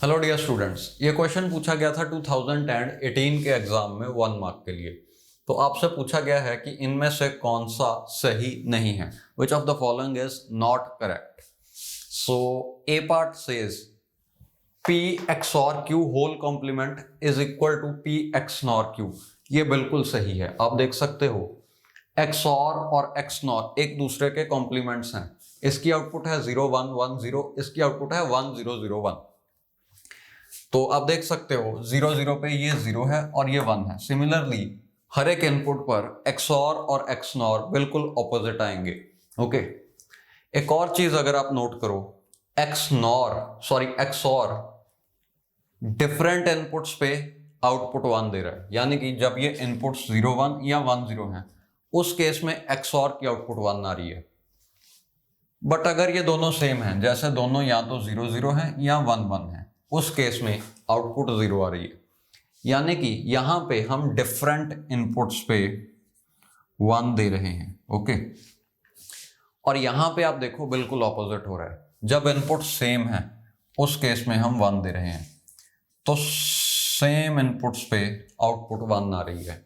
Hello dear students, ये question पूछा गया था 2018 के एग्जाम में 1 मार्क के लिए। तो आपसे पूछा गया है कि इनमें से कौन सा सही नहीं है, which of the following is not correct. So A part says P XOR Q whole complement is equal to P XNOR Q। ये बिल्कुल सही है। आप देख सकते हो XOR और XNOR एक दूसरे के कॉम्प्लीमेंट्स हैं। इसकी आउटपुट है 0 1 1 0, इसकी आउटपुट है 1 0 0 1। तो आप देख सकते हो 0 0 पे ये 0 है और ये 1 है। सिमिलरली हर एक इनपुट पर XOR और XNOR बिल्कुल ऑपोजिट आएंगे। ओके, एक और चीज अगर आप नोट करो, XOR डिफरेंट इनपुट्स पे आउटपुट 1 दे रहा है, यानी कि जब ये इनपुट्स 0 1 या 1 0 हैं उस केस में XOR की आउटपुट 1 आ रही है। बट अगर ये दोनों सेम हैं, जैसे दोनों या तो 0 0 हैं या 1 1 हैं, उस केस में आउटपुट 0 आ रही है। यानी कि यहां पे हम डिफरेंट इनपुट्स पे 1 दे रहे हैं। ओके, और यहां पे आप देखो बिल्कुल ऑपोजिट हो रहा है। जब इनपुट सेम है उस केस में हम 1 दे रहे हैं, तो सेम इनपुट्स पे आउटपुट 1 आ रही है,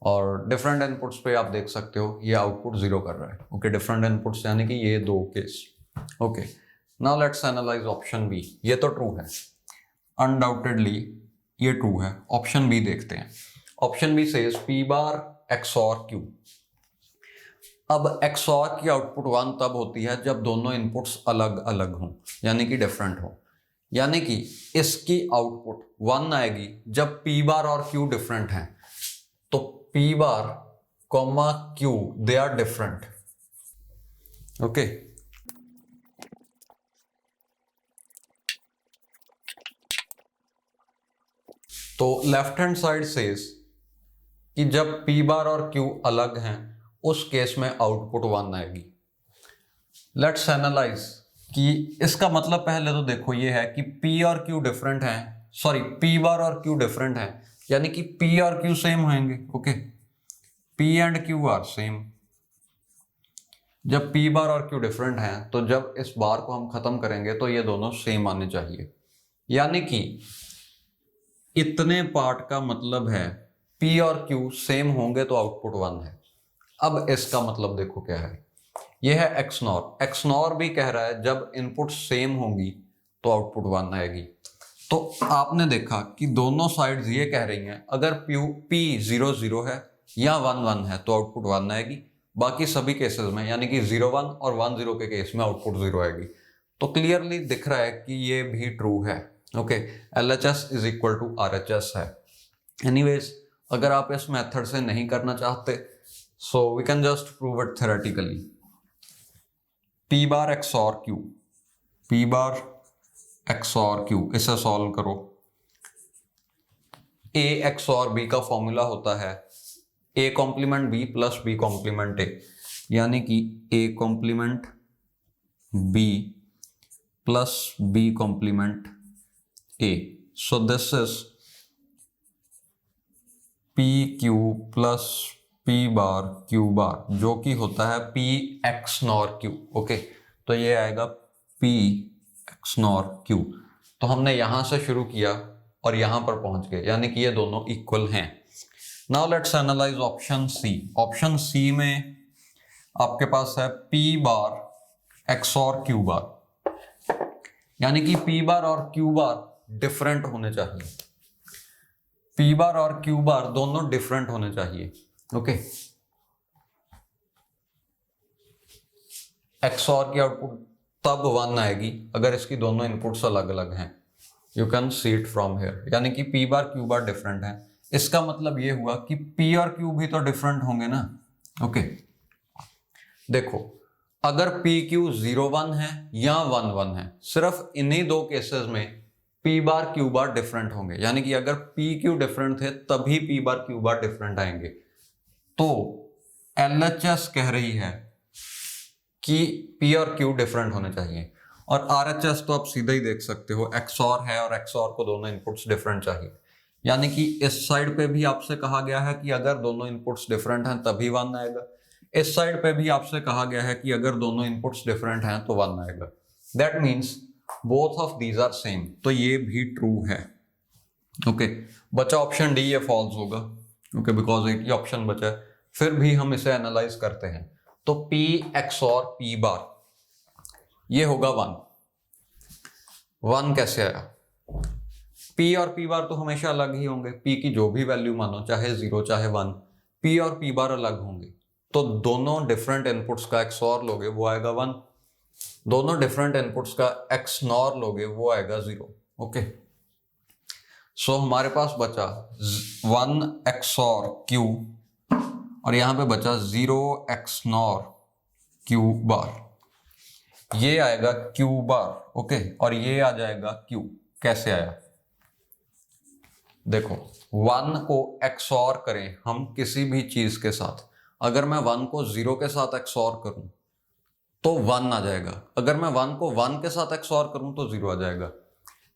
और डिफरेंट इनपुट्स पे आप देख सकते हो ये आउटपुट 0 कर रहा है। ओके, डिफरेंट इनपुट्स यानी कि ये दो केस। Okay, now let's analyse option B. ये तो ट्रू है, अनडाउटेडली ये ट्रू है। ऑप्शन बी देखते हैं। ऑप्शन बी सेज P बार XOR Q। अब XOR की आउटपुट 1 तब होती है जब दोनों इनपुट्स अलग अलग हों, यानी कि डिफरेंट हो। यानी कि इसकी आउटपुट 1 आएगी जब P बार और Q डिफरेंट हैं। तो P bar comma Q they are different. Okay, तो लेफ्ट हैंड साइड सेज कि जब P बार और Q अलग हैं उस केस में आउटपुट 1 आएगी। लेट्स एनालाइज कि इसका मतलब पहले तो देखो ये है कि P और Q डिफरेंट हैं, P बार और Q डिफरेंट हैं, यानी कि P और Q सेम होंगे। Okay, P and Q are same. जब P बार और Q डिफरेंट हैं तो जब इस बार को हम खत्म करेंगे तो ये दोनों सेम आने चाहिए। यानी कि इतने पार्ट का मतलब है P और Q सेम होंगे तो आउटपुट 1 है। अब इसका मतलब देखो क्या है, यह है XNOR भी कह रहा है जब इनपुट सेम होंगी तो आउटपुट 1 आएगी। तो आपने देखा कि दोनों साइड्स ये कह रही हैं अगर P 0 0 है या 1 1 है तो आउटपुट 1 आएगी। बाकी सभी केसेस में यानी कि 0 1 और 1 0 के केस में आउटपुट 0 आएगी। तो क्लियरली दिख रहा है कि ये भी ट्रू है। Okay, LHS is equal to RHS है। एनीवेज, अगर आप इस मेथड से नहीं करना चाहते so we can just prove it theoretically. P बार XOR Q, इसे सॉल्व करो। A XOR B का फॉर्मूला होता है A complement B plus B complement A, यानी कि A complement B plus B complement A। So this is PQ plus P bar Q bar, जो कि होता है P XNOR Q। ओके, तो ये आएगा P XNOR Q। तो हमने यहां से शुरू किया और यहां पर पहुंच गए, यानी कि ये दोनों इक्वल हैं। Now let's analyse option C. Option C में आपके पास है P बार XOR Q बार, यानी कि P बार और Q बार डिफरेंट होने चाहिए। P बार और Q बार दोनों डिफरेंट होने चाहिए। ओके, XOR की आउटपुट तब 1 आएगी अगर इसकी दोनों इनपुट्स अलग अलग हैं। You can see it from here, यानी कि P बार Q बार डिफरेंट है। इसका मतलब ये हुआ कि P और Q भी तो डिफरेंट होंगे ना। ओके, देखो अगर PQ 0 1 है या 1 1 है, सिर्फ इन्हीं दो केसेस में P बार Q बार डिफरेंट होंगे। यानी कि अगर PQ डिफरेंट थे तभी P बार Q बार डिफरेंट आएंगे। तो LHS कह रही है कि P और Q डिफरेंट होने चाहिए, और RHS तो आप सीधा ही देख सकते हो, XOR है और XOR को दोनों इनपुट्स डिफरेंट चाहिए। यानी कि इस साइड पे भी आपसे कहा गया है कि अगर दोनों इनपुट्स डिफरेंट हैं तभी 1 आएगा। इस साइड पे भी आपसे कहा गया है कि अगर दोनों इनपुट्स डिफरेंट हैं तो 1 आएगा। That means both of these are same, तो ये भी ट्रू है। ओके, बचा ऑप्शन डी, ये फॉल्स होगा। ओके, बिकॉज एक ही ऑप्शन बचा है। फिर भी हम इसे एनालाइज करते हैं, तो P XOR P बार ये होगा 1 कैसे आया? P और P बार तो हमेशा अलग ही होंगे, P की जो भी वैल्यू मानो, चाहे 0 चाहे 1, P और P बार अलग होंगे, तो दोनों डिफरेंट इनपुट्स का XOR लोगे वो आएगा 1, दोनों डिफरेंट इनपुट्स का XNOR लोगे वो आएगा 0। ओके, सो हमारे पास बचा 1 XOR Q और यहां पे बचा 0 XNOR Q बार, ये आएगा Q बार। ओके, और ये आ जाएगा Q। कैसे आया? देखो, 1 को XOR करें हम किसी भी चीज के साथ, अगर मैं 1 को 0 के साथ XOR करूं तो 1 आ जाएगा, अगर मैं 1 को 1 के साथ XOR करूं तो 0 आ जाएगा।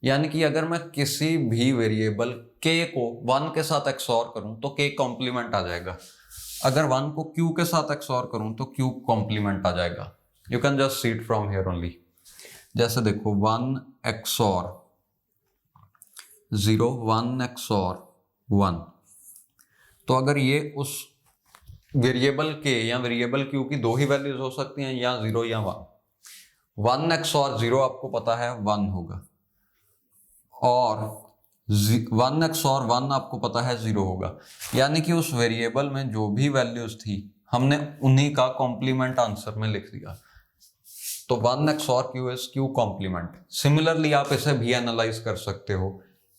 यानी कि अगर मैं किसी भी वेरिएबल k को 1 के साथ XOR करूं तो k कॉम्प्लीमेंट आ जाएगा, अगर 1 को q के साथ XOR करूं तो q कॉम्प्लीमेंट आ जाएगा। You can just see it from here only. जैसे देखो, 1 XOR 0, 1 XOR 1, तो अगर ये उस वेरिएबल k या वेरिएबल q की दो ही वैल्यूज हो सकती हैं, या 0 या 1। 1 XOR 0 आपको पता है 1 होगा, और 1 XOR 1 आपको पता है 0 होगा। यानी कि उस वेरिएबल में जो भी वैल्यूज थी हमने उन्हीं का कॉम्प्लीमेंट आंसर में लिख दिया, तो 1 XOR Q is Q complement. Similarly आप इसे भी एनालाइज कर सकते हो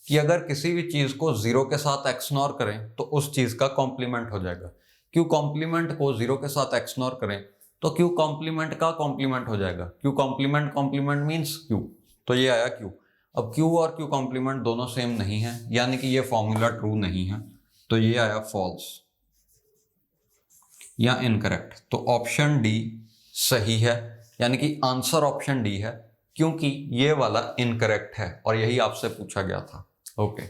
कि अगर किसी भी चीज को 0 के साथ XNOR करें तो उस चीज का कॉम्प्लीमेंट हो जाएगा, Q कॉम्प्लीमेंट को 0 के साथ XNOR करें तो Q कॉम्प्लीमेंट का कॉम्प्लीमेंट हो जाएगा। Q complement, complement means Q, तो ये आया Q। अब Q और Q कॉम्प्लीमेंट दोनों सेम नहीं है, यानी कि ये फॉर्मूला ट्रू नहीं है, तो ये आया फॉल्स या इनकरेक्ट। तो ऑप्शन डी सही है, यानी कि आंसर ऑप्शन डी है, क्योंकि ये वाला इनकरेक्ट है और यही आपसे पूछा गया था। ओके।